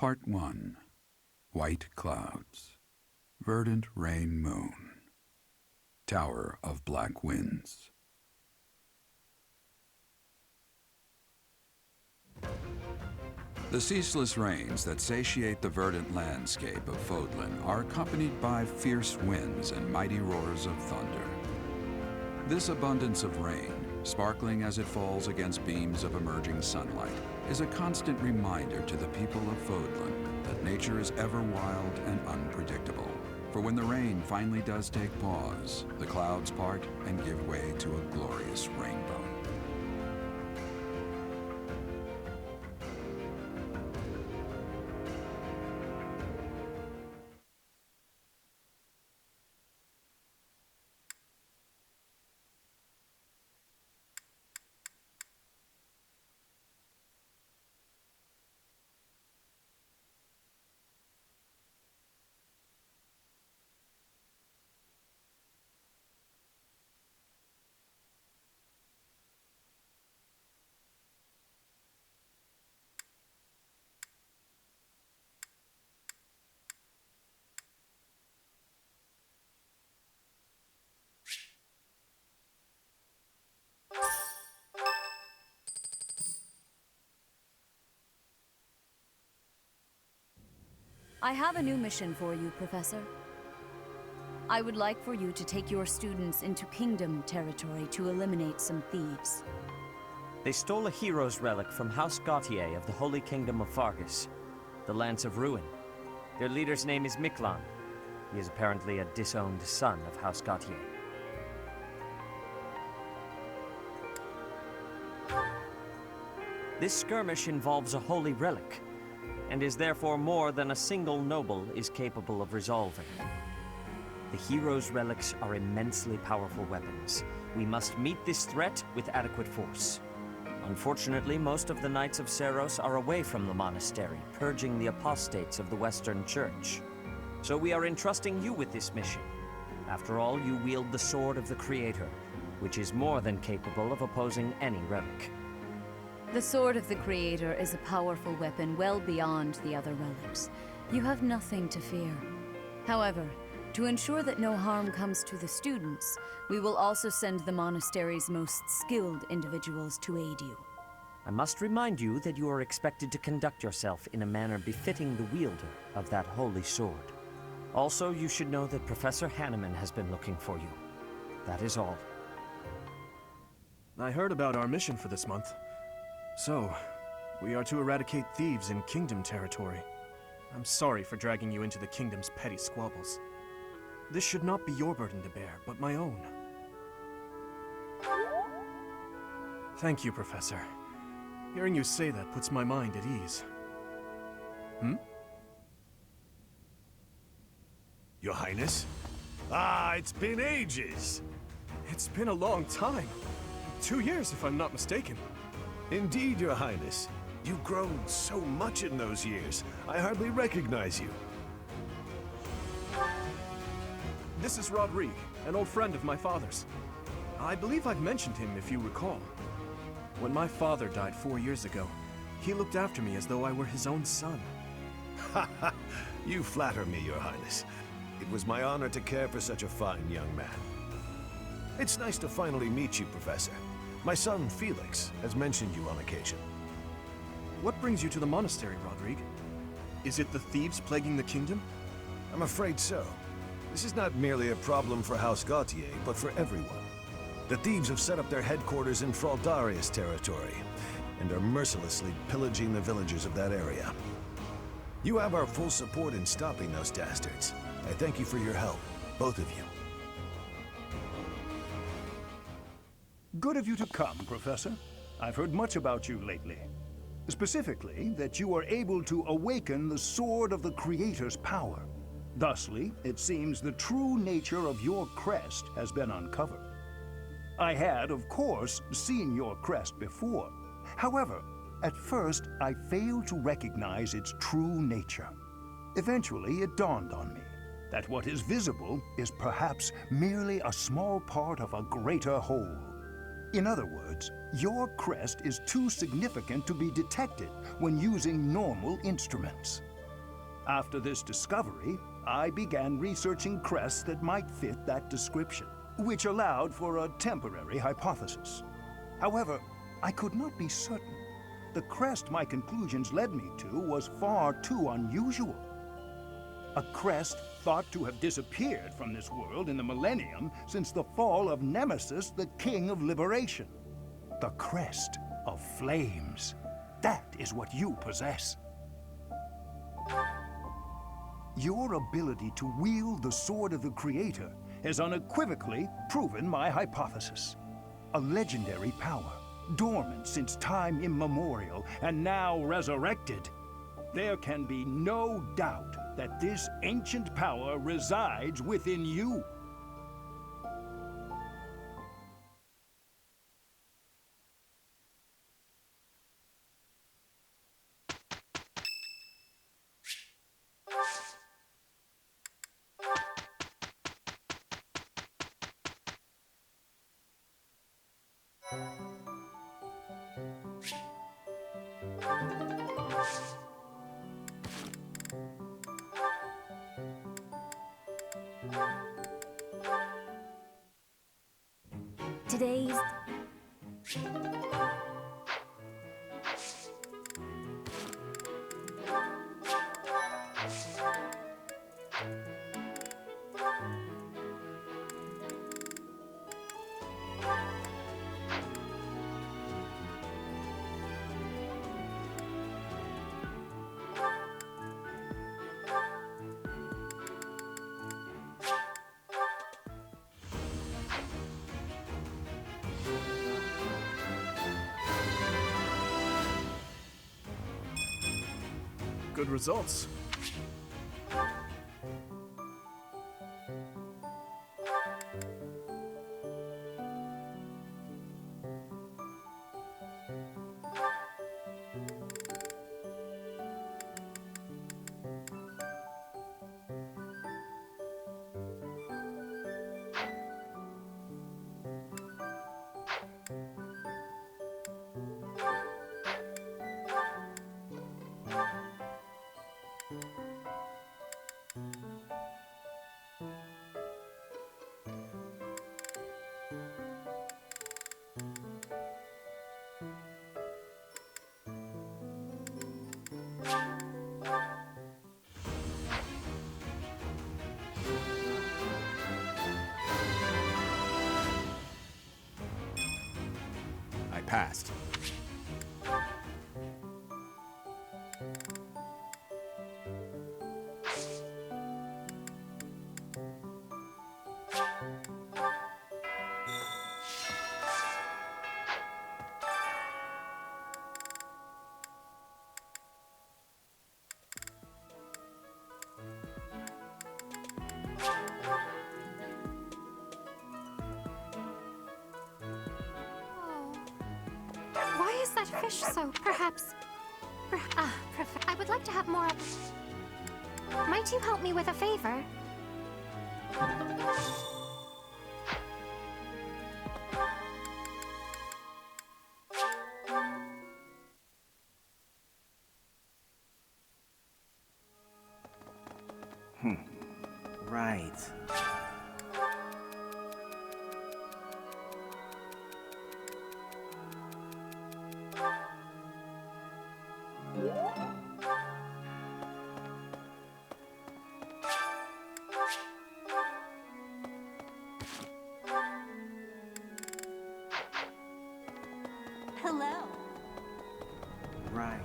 Part 1. White Clouds. Verdant Rain Moon. Tower of Black Winds. The ceaseless rains that satiate the verdant landscape of Fodlan are accompanied by fierce winds and mighty roars of thunder. This abundance of rain, sparkling as it falls against beams of emerging sunlight, is a constant reminder to the people of Fodlan that nature is ever wild and unpredictable. For when the rain finally does take pause, the clouds part and give way to a glorious rainbow. I have a new mission for you, Professor. I would like for you to take your students into Kingdom territory to eliminate some thieves. They stole a hero's relic from House Gautier of the Holy Kingdom of Fargus, the Lance of Ruin. Their leader's name is Miklan. He is apparently a disowned son of House Gautier. This skirmish involves a holy relic, and is therefore more than a single noble is capable of resolving. The hero's relics are immensely powerful weapons. We must meet this threat with adequate force. Unfortunately, most of the Knights of Seros are away from the monastery, purging the apostates of the Western Church. So we are entrusting you with this mission. After all, you wield the Sword of the Creator, which is more than capable of opposing any relic. The Sword of the Creator is a powerful weapon well beyond the other relics. You have nothing to fear. However, to ensure that no harm comes to the students, we will also send the monastery's most skilled individuals to aid you. I must remind you that you are expected to conduct yourself in a manner befitting the wielder of that holy sword. Also, you should know that Professor Hanneman has been looking for you. That is all. I heard about our mission for this month. So, we are to eradicate thieves in Kingdom territory. I'm sorry for dragging you into the Kingdom's petty squabbles. This should not be your burden to bear, but my own. Thank you, Professor. Hearing you say that puts my mind at ease. Your Highness? Ah, it's been ages! It's been a long time. 2 years, if I'm not mistaken. Indeed, Your Highness. You've grown so much in those years, I hardly recognize you. This is Rodrigue, an old friend of my father's. I believe I've mentioned him, if you recall. When my father died 4 years ago, he looked after me as though I were his own son. Ha ha! You flatter me, Your Highness. It was my honor to care for such a fine young man. It's nice to finally meet you, Professor. My son, Felix, has mentioned you on occasion. What brings you to the monastery, Rodrigue? Is it the thieves plaguing the Kingdom? I'm afraid so. This is not merely a problem for House Gautier, but for everyone. The thieves have set up their headquarters in Fraldarius territory, and are mercilessly pillaging the villagers of that area. You have our full support in stopping those dastards. I thank you for your help, both of you. Good of you to come, Professor. I've heard much about you lately. Specifically, that you are able to awaken the Sword of the Creator's power. Thusly, it seems the true nature of your crest has been uncovered. I had, of course, seen your crest before. However, at first, I failed to recognize its true nature. Eventually, it dawned on me that what is visible is perhaps merely a small part of a greater whole. In other words, your crest is too significant to be detected when using normal instruments. After this discovery, I began researching crests that might fit that description, which allowed for a temporary hypothesis. However, I could not be certain. The crest my conclusions led me to was far too unusual. A crest thought to have disappeared from this world in the millennium since the fall of Nemesis, the King of Liberation. The crest of flames. That is what you possess. Your ability to wield the Sword of the Creator has unequivocally proven my hypothesis. A legendary power, dormant since time immemorial, and now resurrected. There can be no doubt that this ancient power resides within you. Today's... Good results. I passed. Why is that fish so? Perhaps... I would like to have more... Might you help me with a favor? Right. Hello. Right.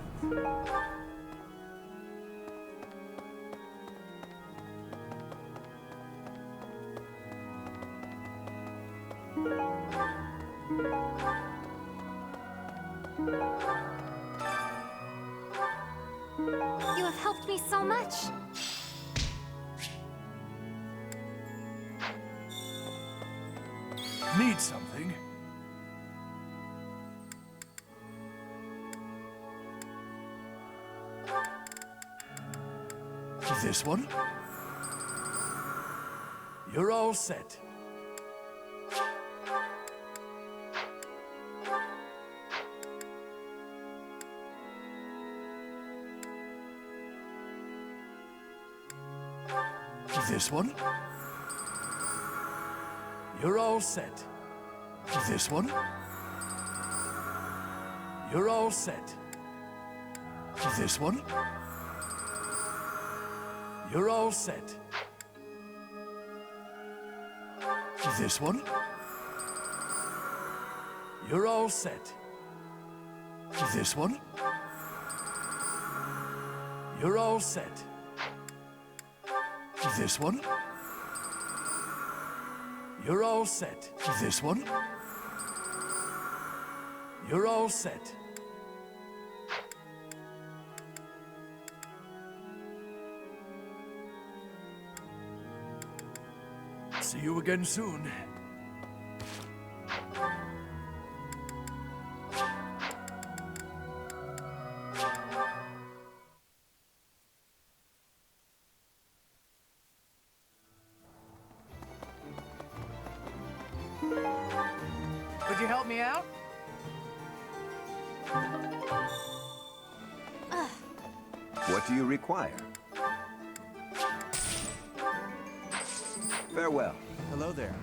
You have helped me so much. Need something? This one? You're all set. This one? You're all set. This one? You're all set. This one? You're all set. This one? You're all set. This one? You're all set. This one? You're all set. This one? You're all set. See you again soon. Could you help me out? What do you require? Farewell. Hello there.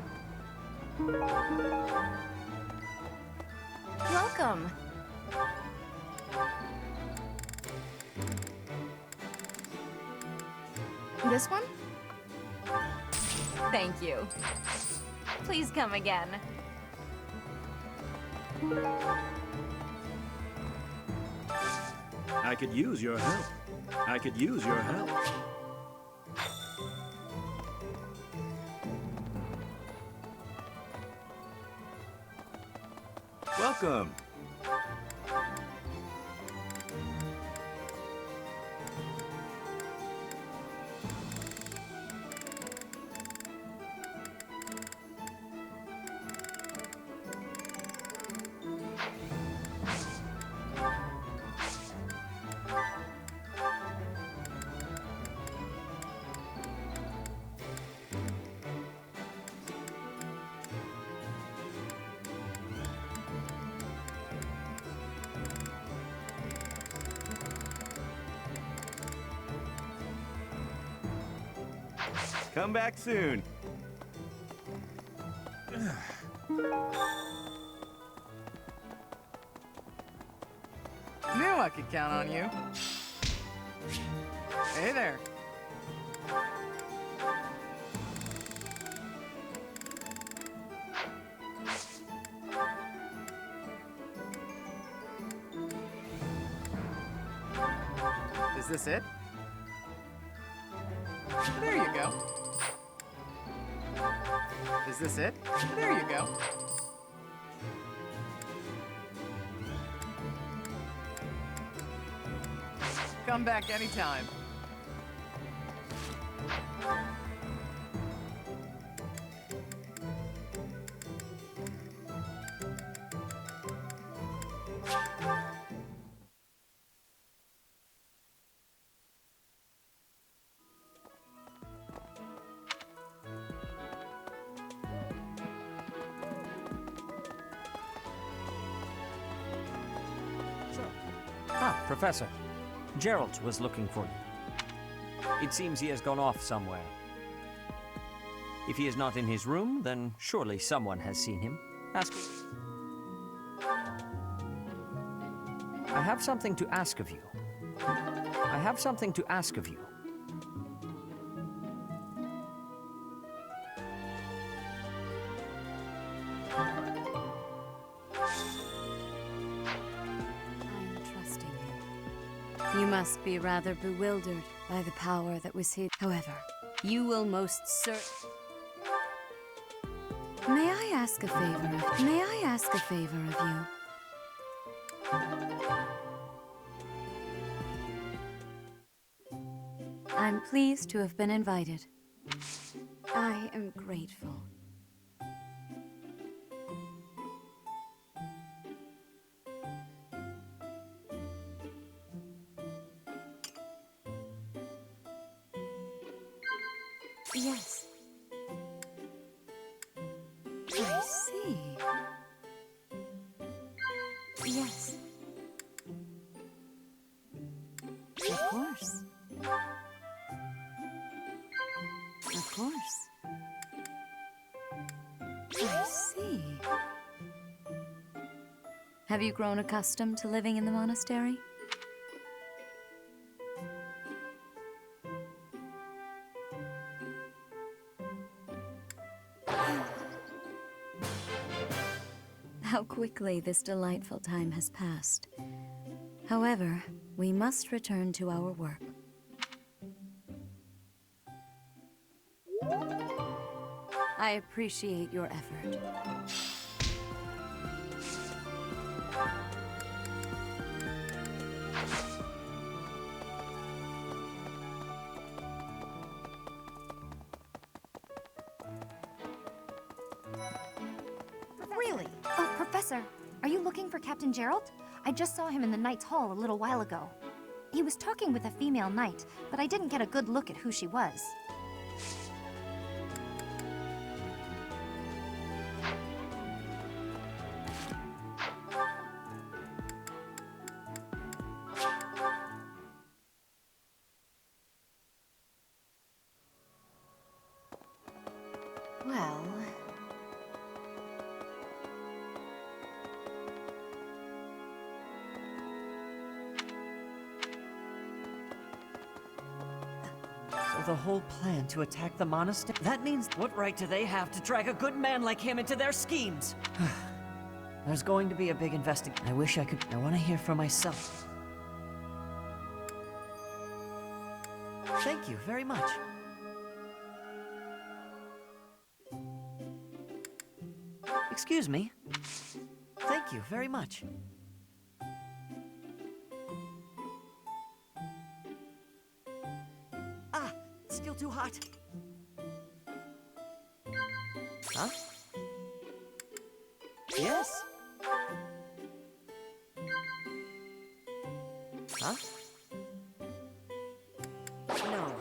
Welcome. This one? Thank you. Please come again. I could use your help. I could use your help. Welcome. Come back soon. Knew I could count on you. Hey there. Is this it? There you go. Is this it? There you go. Come back anytime. Professor. Gerald was looking for you. It seems he has gone off somewhere. If he is not in his room, then surely someone has seen him. Ask him. I have something to ask of you. I have something to ask of you. You must be rather bewildered by the power that was hid. However, you will most certainly... May I ask a favor of... May I ask a favor of you? I'm pleased to have been invited. I am grateful. Yes. I see. Yes. Of course. Have you grown accustomed to living in the monastery? How quickly this delightful time has passed. However, we must return to our work. I appreciate your effort. Really? Oh, Professor, are you looking for Captain Gerald? I just saw him in the Knight's Hall a little while ago. He was talking with a female knight, but I didn't get a good look at who she was. Well... So the whole plan to attack the monastery? That means what right do they have to drag a good man like him into their schemes? There's going to be a big investigation. I wish I could... I want to hear for myself. Thank you very much. Excuse me. Thank you very much. Ah, still too hot. Huh? Yes? Huh? No.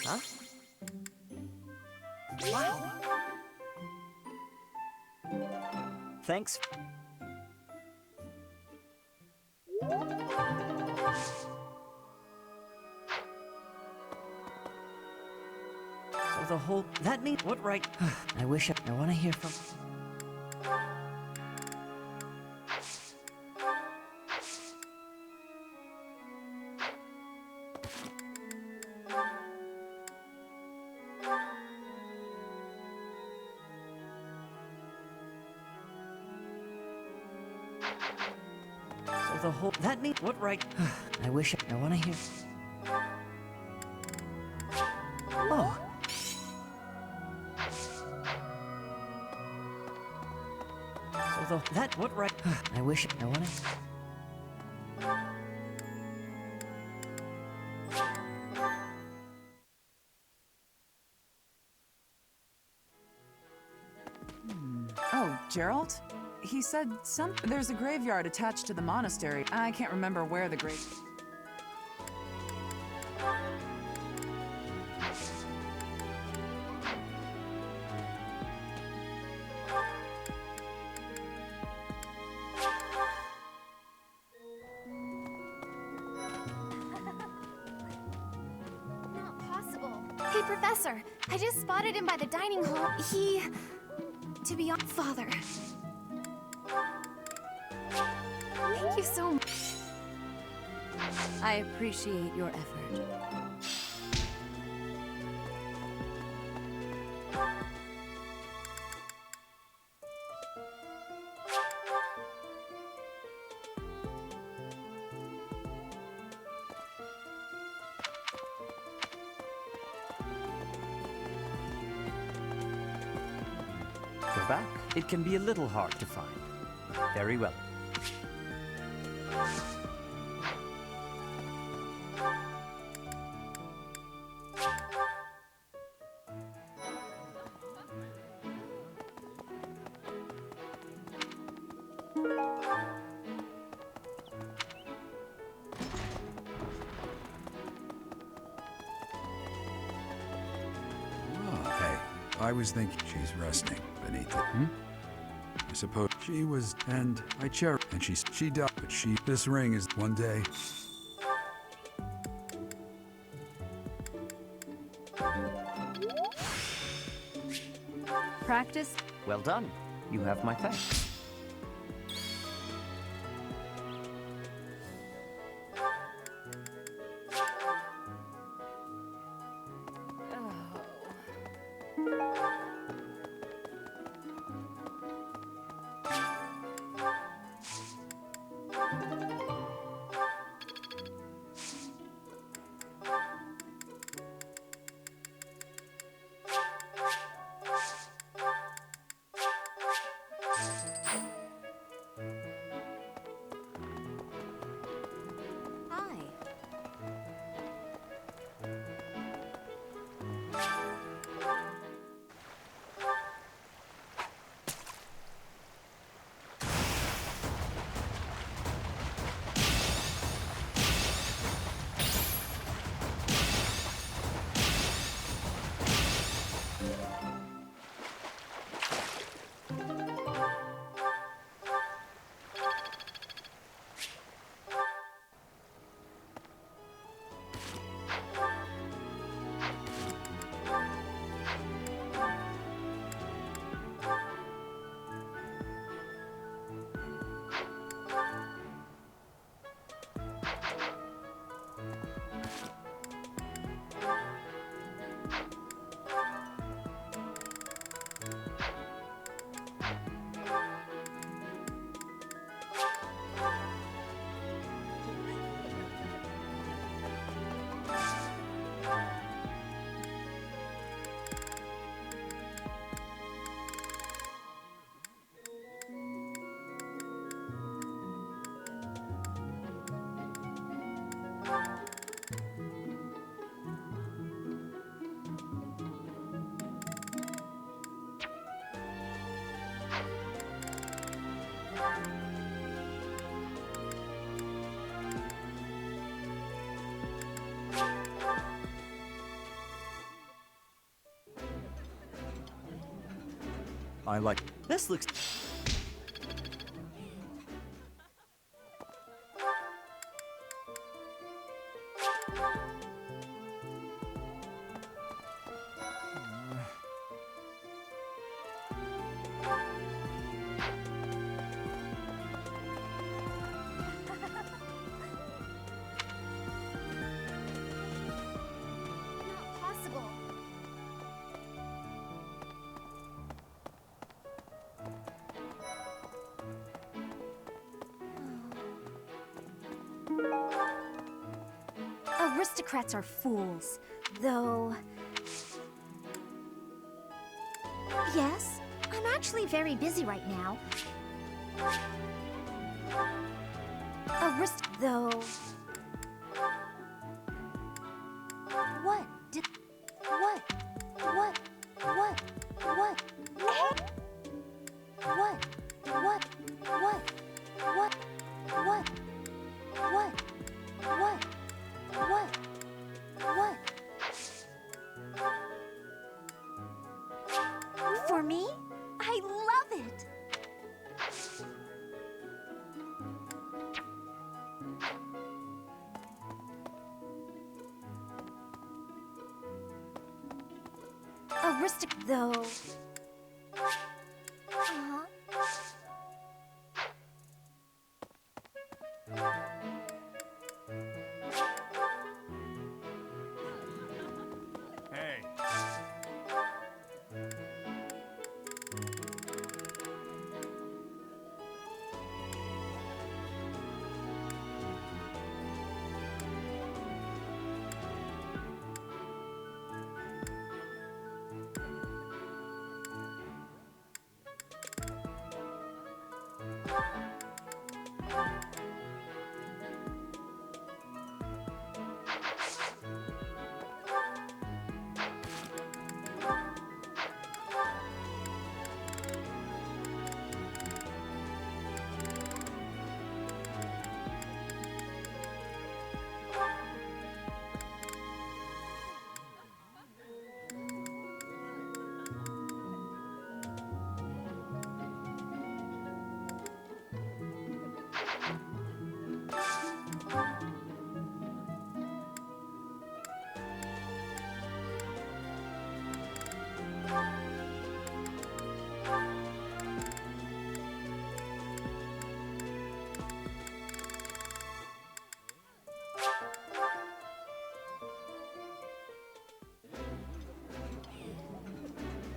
Huh? Wow. Thanks. So the whole... That means... What right... I wish I want to hear from... So the whole... That means... What right... I wish I want to hear... Oh. So the... That... What right... I wish I want to... Oh, Gerald? He said there's a graveyard attached to the monastery. I can't remember where the grave... Not possible. Hey, Professor, I just spotted him by the dining hall. To be honest, Father. Thank you so much. I appreciate your effort. We're back. It can be a little hard to find. Very well. I was thinking she's resting beneath it. I suppose she was, and I cherish, and she died, but this ring is one day. Practice? Well done. You have my thanks. I like... This looks... Not possible. Aristocrats are fools, though. Yes, I'm actually very busy right now. Though. What did. What? What? What? What? What? What? What? What? What? What? What? What? What? What? For me? I love it! Though. Uh-huh. Hey.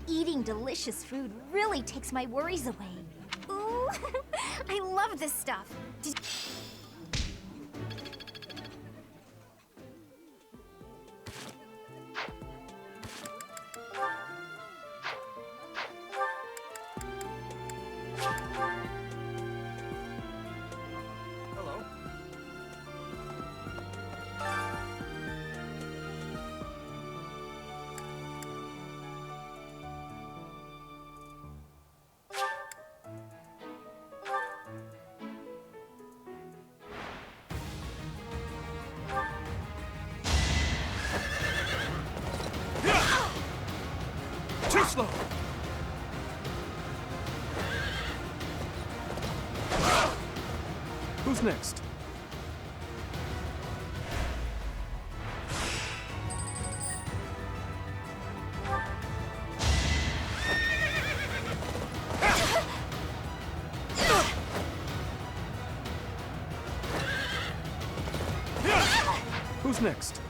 Eating delicious food really takes my worries away. Ooh, I love this stuff. Hello. Too slow! Who's next? Who's next?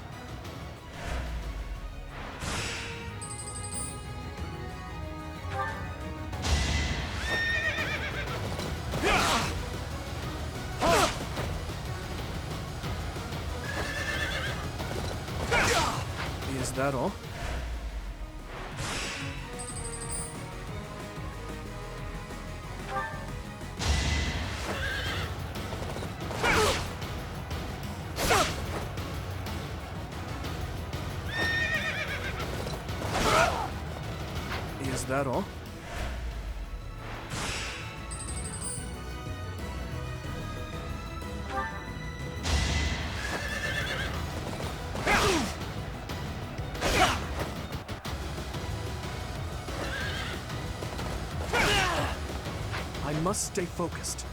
Is that all? Is that all? must stay focused.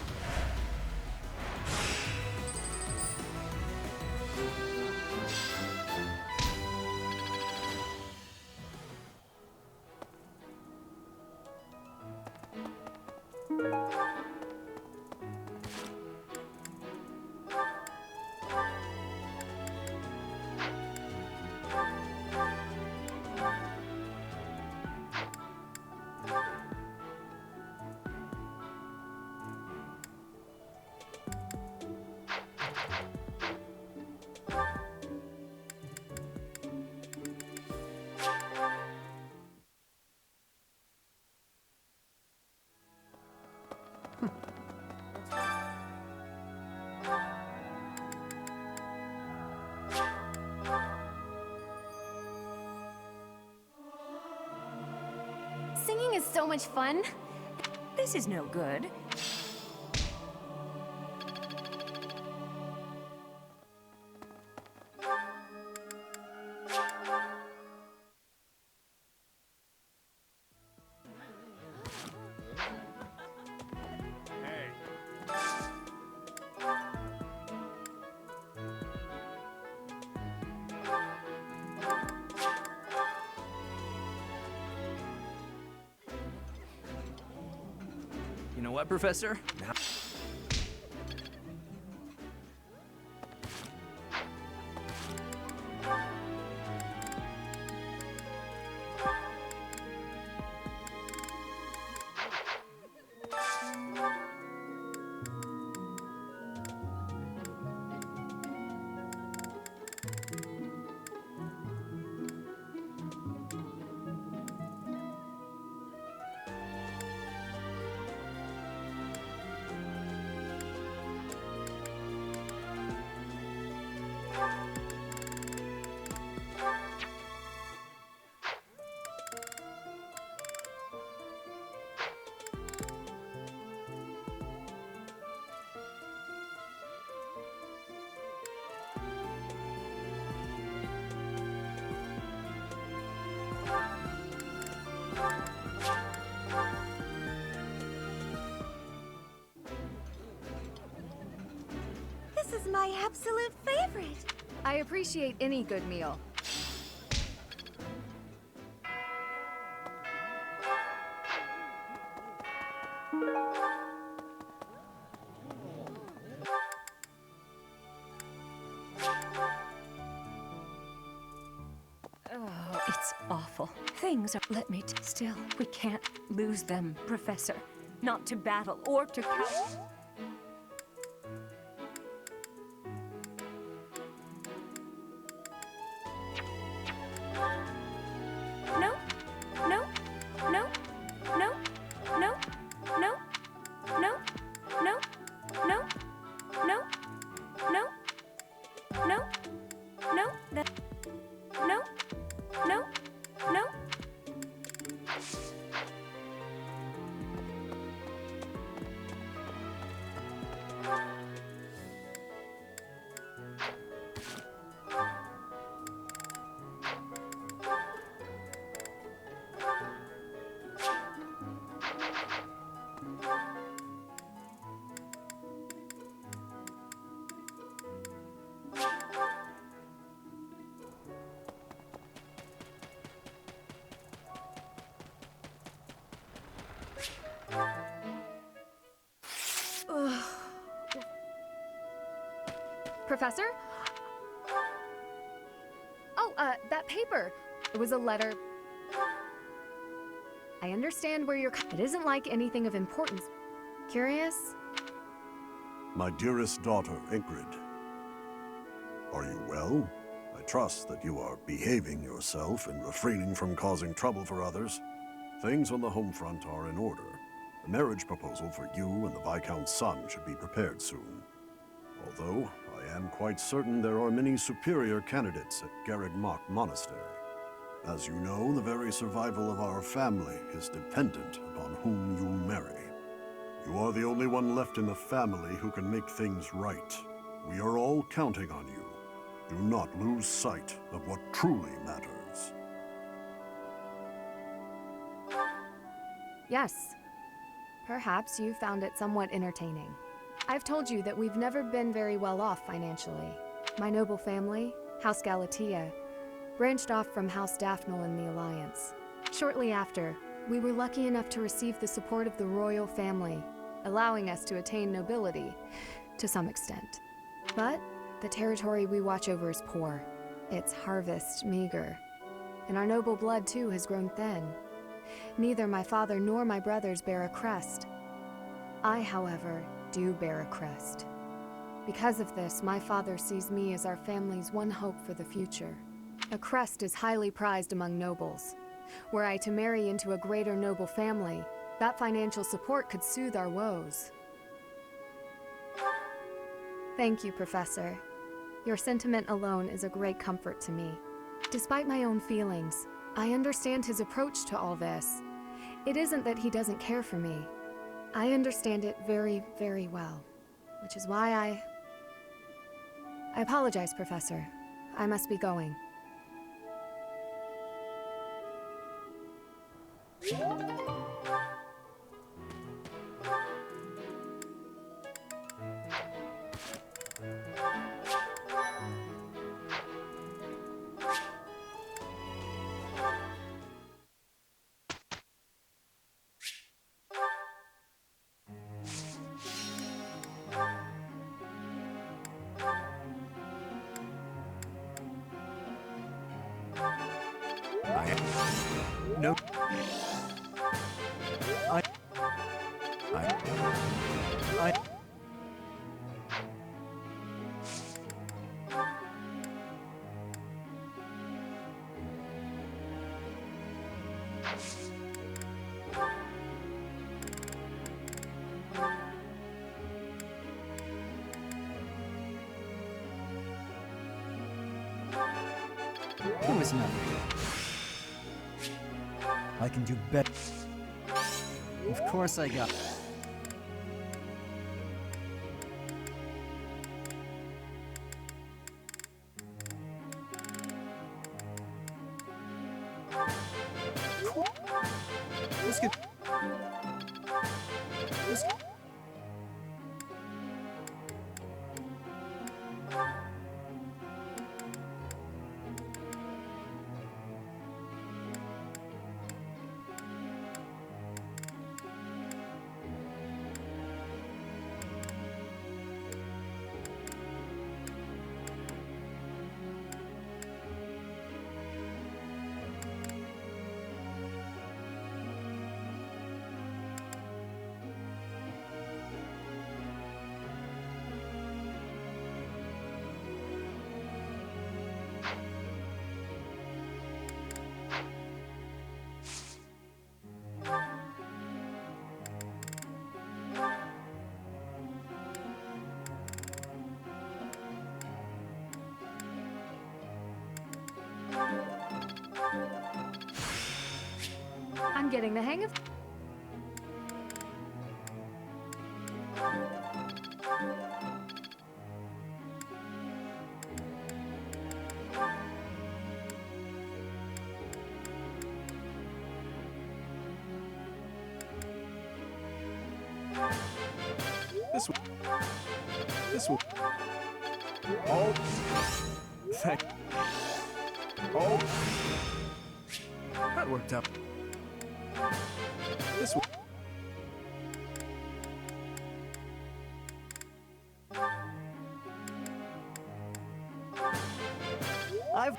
Singing is so much fun. This is no good. You know what, Professor? Now This is my absolute favorite. I appreciate any good meal. Oh, it's awful. Things are... Let me... Still, we can't lose them, Professor. Not to battle or to... No, no, no, no, no, no, no, no, no, no, no, no, no, that, no, no, no. Professor? Oh, that paper. It was a letter. I understand where you're... It isn't like anything of importance. Curious? My dearest daughter, Ingrid. Are you well? I trust that you are behaving yourself and refraining from causing trouble for others. Things on the home front are in order. A marriage proposal for you and the Viscount's son should be prepared soon. Although, I am quite certain there are many superior candidates at Garreg-Mach Monastery. As you know, the very survival of our family is dependent upon whom you marry. You are the only one left in the family who can make things right. We are all counting on you. Do not lose sight of what truly matters. Yes. Perhaps you found it somewhat entertaining. I've told you that we've never been very well off financially. My noble family, House Galatea, branched off from House Daphne in the Alliance. Shortly after, we were lucky enough to receive the support of the royal family, allowing us to attain nobility, to some extent. But the territory we watch over is poor, its harvest meager, and our noble blood too has grown thin. Neither my father nor my brothers bear a crest. I, however, do bear a crest. Because of this, my father sees me as our family's one hope for the future. A crest is highly prized among nobles. Were I to marry into a greater noble family, that financial support could soothe our woes. Thank you, Professor. Your sentiment alone is a great comfort to me. Despite my own feelings, I understand his approach to all this. It isn't that he doesn't care for me. I understand it very, very well, which is why I apologize, Professor. I must be going. No. It was nothing. I can do better. Of course I got. Let's get. Let's. I'm getting the hang of... This will. Oh. Oh. That worked out. This will. I've.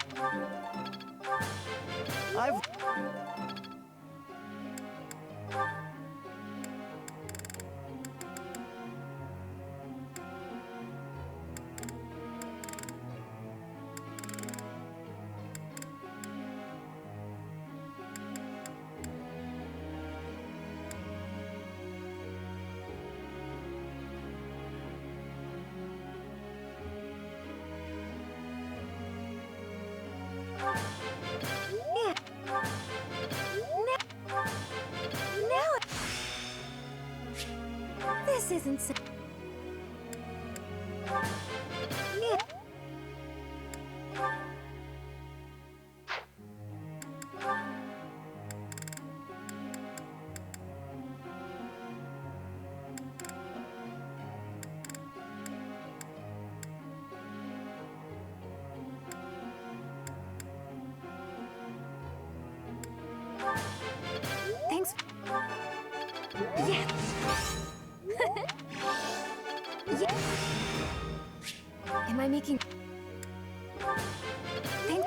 This isn't so... Am I making... Thank...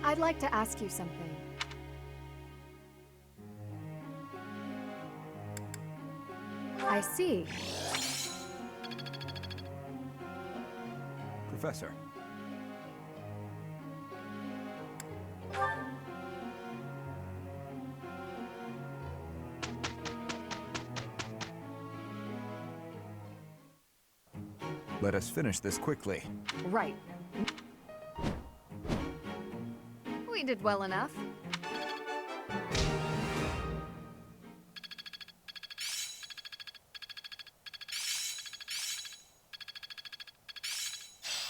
I'd like to ask you something. I see. Professor. Let us finish this quickly. Right. We did well enough.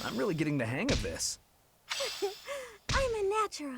I'm really getting the hang of this. I'm a natural.